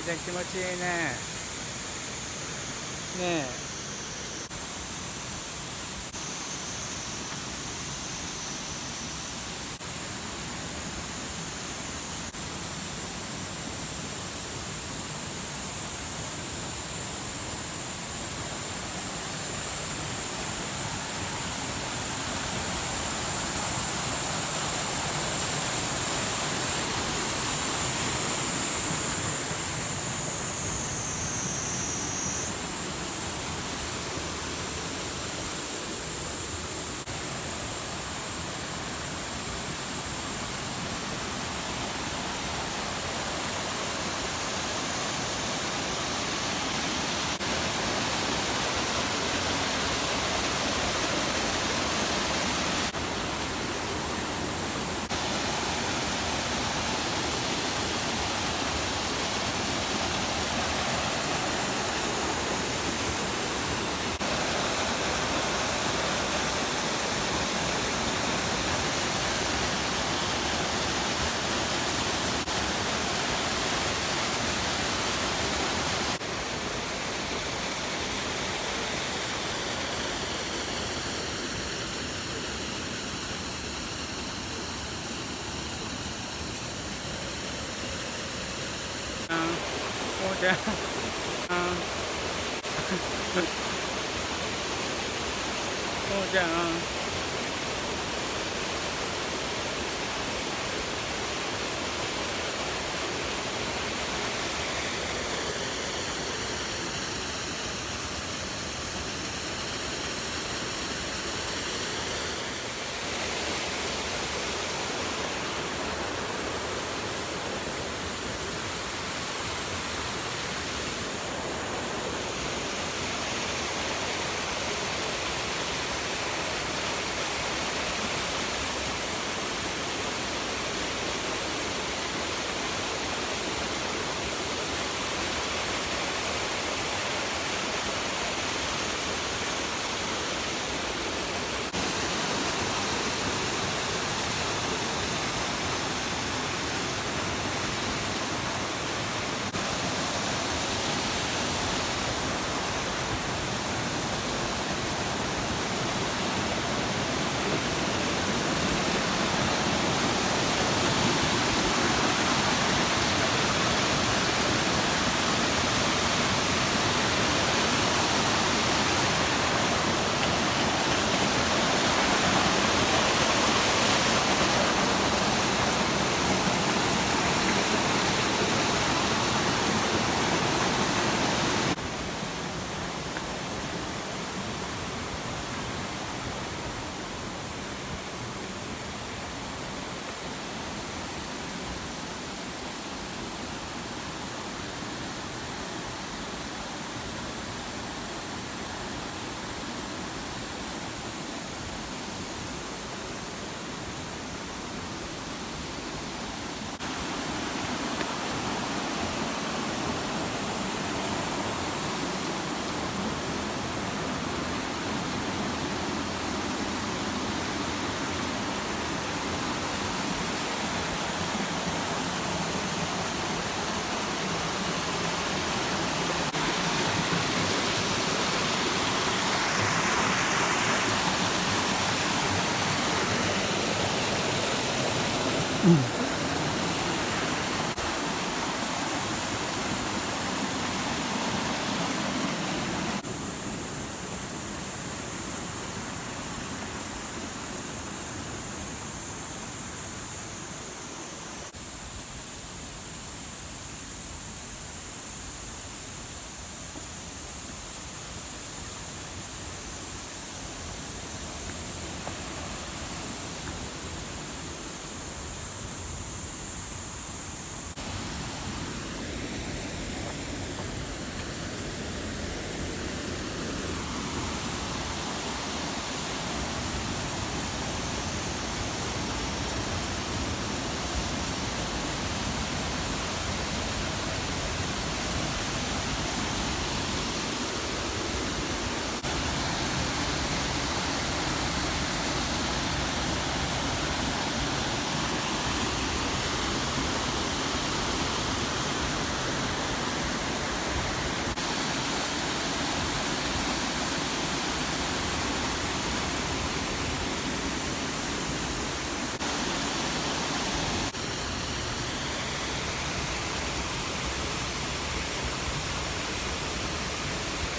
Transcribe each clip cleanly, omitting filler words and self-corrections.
ちゃん気持ちいいね。ねえ。こうちゃん、こうちゃん。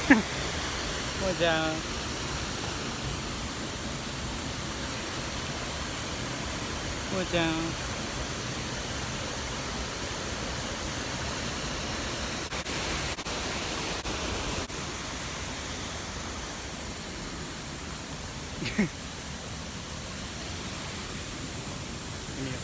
もうちゃんもうちゃん見よ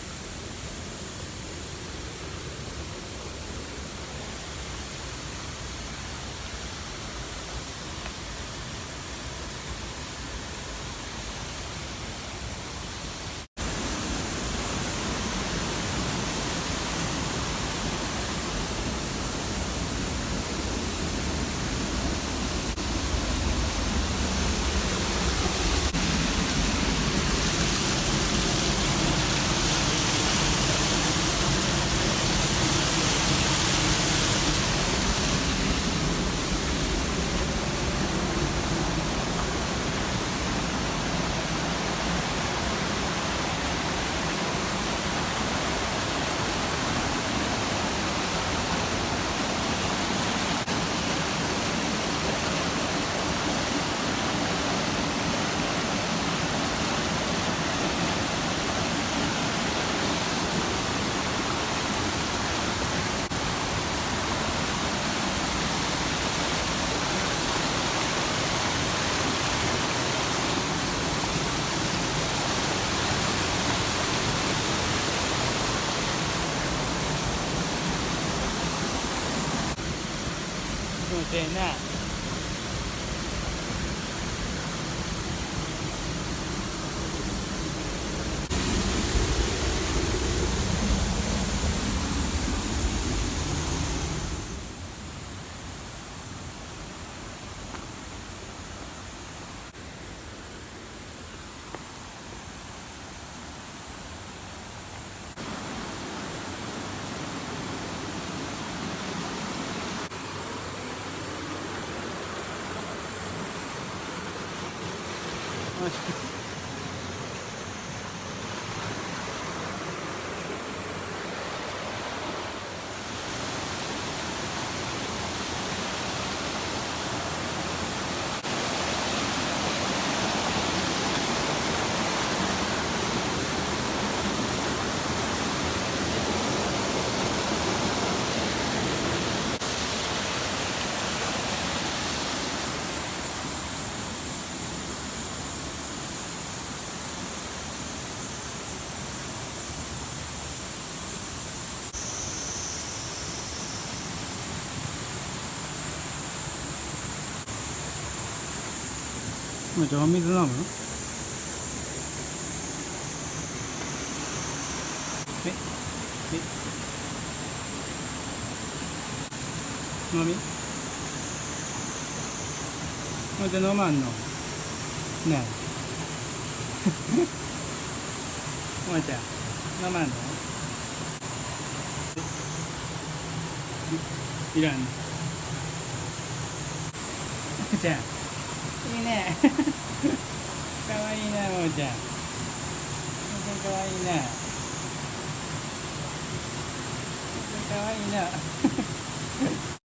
もうちゃんなもうちゃんお水飲むえ飲みもうちゃん飲まんのねえもうちゃん飲まんのいらんのもうちゃんいいねかわいいなもうちゃんもうちゃんかわいいなもうちゃんかわいいな